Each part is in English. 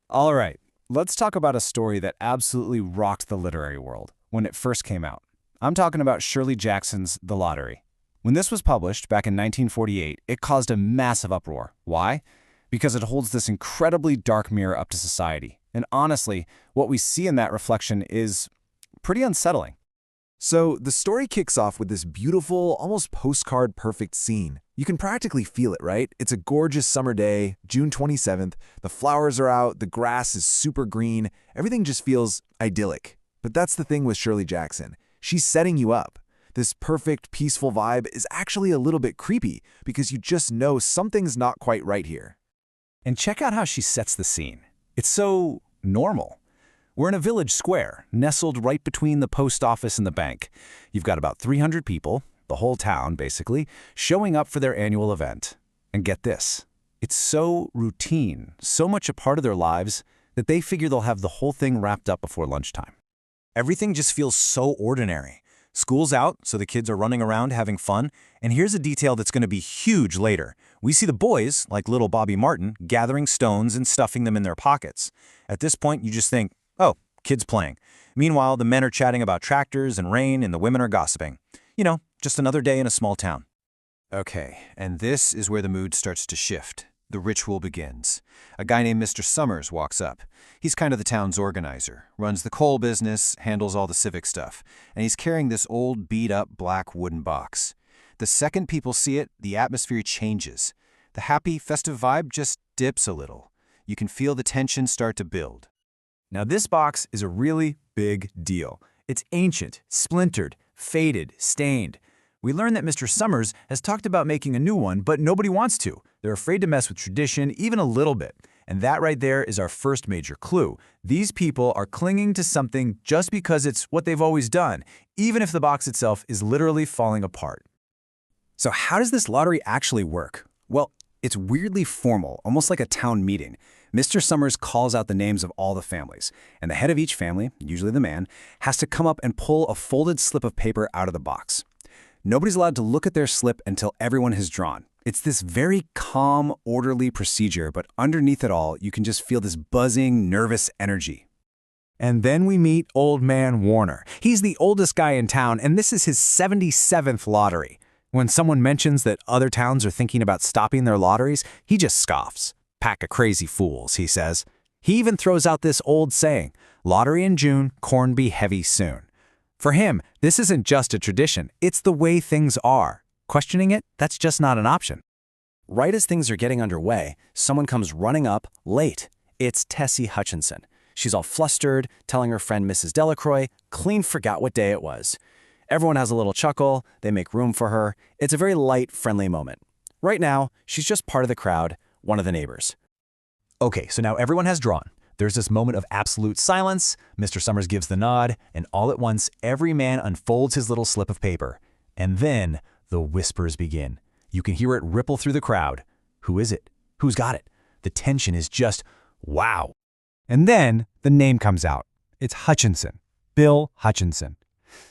All right, let's talk about a story that absolutely rocked the literary world when it first came out. I'm talking about Shirley Jackson's The Lottery. When this was published back in 1948, it caused a massive uproar. Why? Because it holds this incredibly dark mirror up to society. And honestly, what we see in that reflection is pretty unsettling. So the story kicks off with this beautiful, almost postcard-perfect scene. You can practically feel it, right? It's a gorgeous summer day, June 27th. The flowers are out, the grass is super green. Everything just feels idyllic. But that's the thing with Shirley Jackson. She's setting you up. This perfect, peaceful vibe is actually a little bit creepy because you just know something's not quite right here. And check out how she sets the scene. It's so normal. We're in a village square, nestled right between the post office and the bank. You've got about 300 people, the whole town basically, showing up for their annual event. And get this, it's so routine, so much a part of their lives, that they figure they'll have the whole thing wrapped up before lunchtime. Everything just feels so ordinary. School's out, so the kids are running around having fun, and here's a detail that's going to be huge later. We see the boys, like little Bobby Martin, gathering stones and stuffing them in their pockets. At this point, you just think, oh, kids playing. Meanwhile, the men are chatting about tractors and rain, and the women are gossiping. You know, just another day in a small town. Okay, and this is where the mood starts to shift. The ritual begins. A guy named Mr. Summers walks up. He's kind of the town's organizer, runs the coal business, handles all the civic stuff, and he's carrying this old beat-up black wooden box. The second people see it, the atmosphere changes. The happy, festive vibe just dips a little. You can feel the tension start to build. Now this box is a really big deal. It's ancient, splintered, faded, stained. We learn that Mr. Summers has talked about making a new one, but nobody wants to. They're afraid to mess with tradition, even a little bit. And that right there is our first major clue. These people are clinging to something just because it's what they've always done, even if the box itself is literally falling apart. So how does this lottery actually work? Well, it's weirdly formal, almost like a town meeting. Mr. Summers calls out the names of all the families, and the head of each family, usually the man, has to come up and pull a folded slip of paper out of the box. Nobody's allowed to look at their slip until everyone has drawn. It's this very calm, orderly procedure, but underneath it all, you can just feel this buzzing, nervous energy. And then we meet Old Man Warner. He's the oldest guy in town, and this is his 77th lottery. When someone mentions that other towns are thinking about stopping their lotteries, he just scoffs. Pack of crazy fools, he says. He even throws out this old saying, lottery in June, corn be heavy soon. For him, this isn't just a tradition, it's the way things are. Questioning it, that's just not an option. Right as things are getting underway, someone comes running up, late. It's Tessie Hutchinson. She's all flustered, telling her friend Mrs. Delacroix, clean forgot what day it was. Everyone has a little chuckle, they make room for her. It's a very light, friendly moment. Right now, she's just part of the crowd, one of the neighbors. Okay, so now everyone has drawn. There's this moment of absolute silence. Mr. Summers gives the nod, and all at once, every man unfolds his little slip of paper. And then the whispers begin. You can hear it ripple through the crowd. Who is it? Who's got it? The tension is just, wow. And then the name comes out. It's Hutchinson, Bill Hutchinson.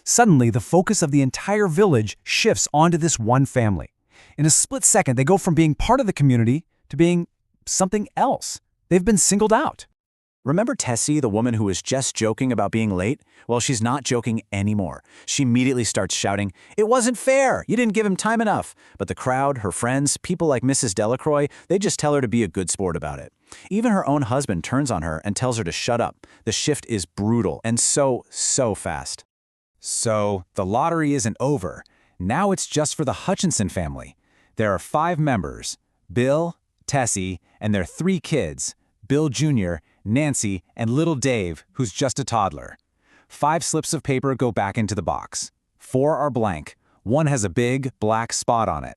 Suddenly, the focus of the entire village shifts onto this one family. In a split second, they go from being part of the community to being something else. They've been singled out. Remember Tessie, the woman who was just joking about being late? Well, she's not joking anymore. She immediately starts shouting, "It wasn't fair! You didn't give him time enough!" But the crowd, her friends, people like Mrs. Delacroix, they just tell her to be a good sport about it. Even her own husband turns on her and tells her to shut up. The shift is brutal and so fast. So the lottery isn't over. Now it's just for the Hutchinson family. There are 5 members, Bill, Tessie, and their 3 kids, Bill Jr., Nancy, and little Dave, who's just a toddler. 5 slips of paper go back into the box. 4 are blank. 1 has a big, black spot on it.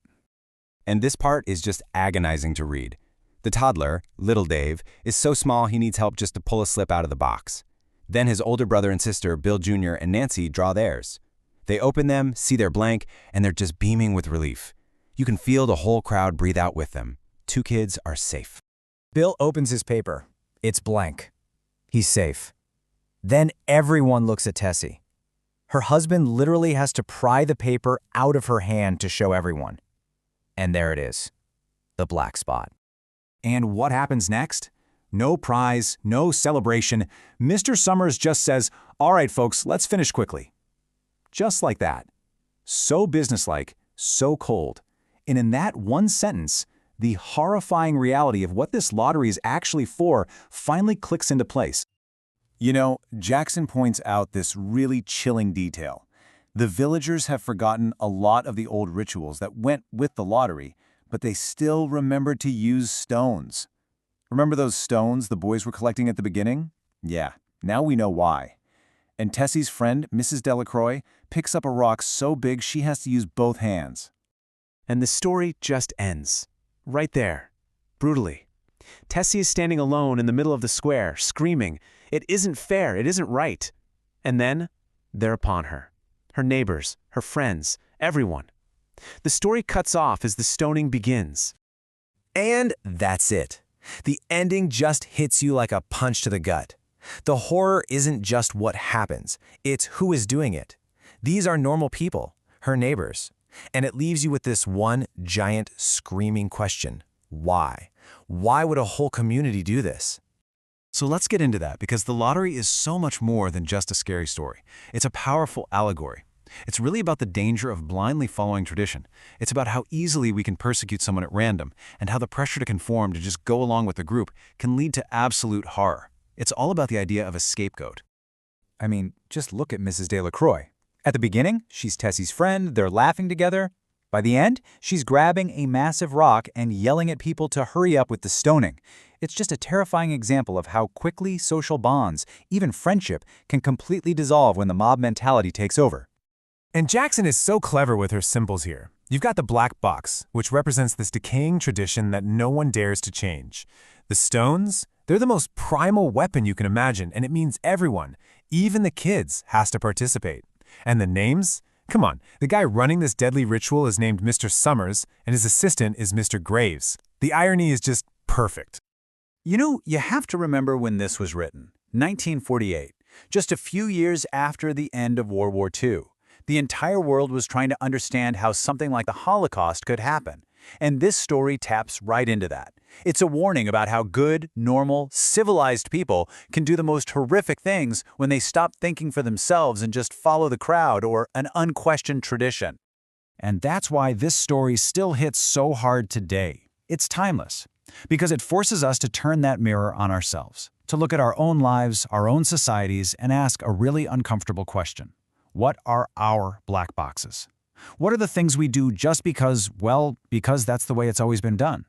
And this part is just agonizing to read. The toddler, little Dave, is so small he needs help just to pull a slip out of the box. Then his older brother and sister, Bill Jr. and Nancy, draw theirs. They open them, see they're blank, and they're just beaming with relief. You can feel the whole crowd breathe out with them. 2 kids are safe. Bill opens his paper. It's blank. He's safe. Then everyone looks at Tessie. Her husband literally has to pry the paper out of her hand to show everyone. And there it is, the black spot. And what happens next? No prize, no celebration. Mr. Summers just says, "All right, folks, let's finish quickly." Just like that. So businesslike, so cold. And in that one sentence, the horrifying reality of what this lottery is actually for finally clicks into place. You know, Jackson points out this really chilling detail. The villagers have forgotten a lot of the old rituals that went with the lottery, but they still remembered to use stones. Remember those stones the boys were collecting at the beginning? Yeah, now we know why. And Tessie's friend, Mrs. Delacroix, picks up a rock so big she has to use both hands. And the story just ends. Right there. Brutally. Tessie is standing alone in the middle of the square, screaming, "It isn't fair, it isn't right." And then, they're upon her. Her neighbors, her friends, everyone. The story cuts off as the stoning begins. And that's it. The ending just hits you like a punch to the gut. The horror isn't just what happens, it's who is doing it. These are normal people, her neighbors. And it leaves you with this one giant screaming question. Why? Why would a whole community do this? So let's get into that, because the lottery is so much more than just a scary story. It's a powerful allegory. It's really about the danger of blindly following tradition. It's about how easily we can persecute someone at random, and how the pressure to conform, to just go along with the group, can lead to absolute horror. It's all about the idea of a scapegoat. I mean, just look at Mrs. Delacroix. At the beginning, she's Tessie's friend, they're laughing together. By the end, she's grabbing a massive rock and yelling at people to hurry up with the stoning. It's just a terrifying example of how quickly social bonds, even friendship, can completely dissolve when the mob mentality takes over. And Jackson is so clever with her symbols here. You've got the black box, which represents this decaying tradition that no one dares to change. The stones, they're the most primal weapon you can imagine, and it means everyone, even the kids, has to participate. And the names? Come on, the guy running this deadly ritual is named Mr. Summers, and his assistant is Mr. Graves. The irony is just perfect. You know, you have to remember when this was written, 1948, just a few years after the end of World War II. The entire world was trying to understand how something like the Holocaust could happen. And this story taps right into that. It's a warning about how good, normal, civilized people can do the most horrific things when they stop thinking for themselves and just follow the crowd or an unquestioned tradition. And that's why this story still hits so hard today. It's timeless, because it forces us to turn that mirror on ourselves, to look at our own lives, our own societies, and ask a really uncomfortable question. What are our black boxes? What are the things we do just because, well, because that's the way it's always been done?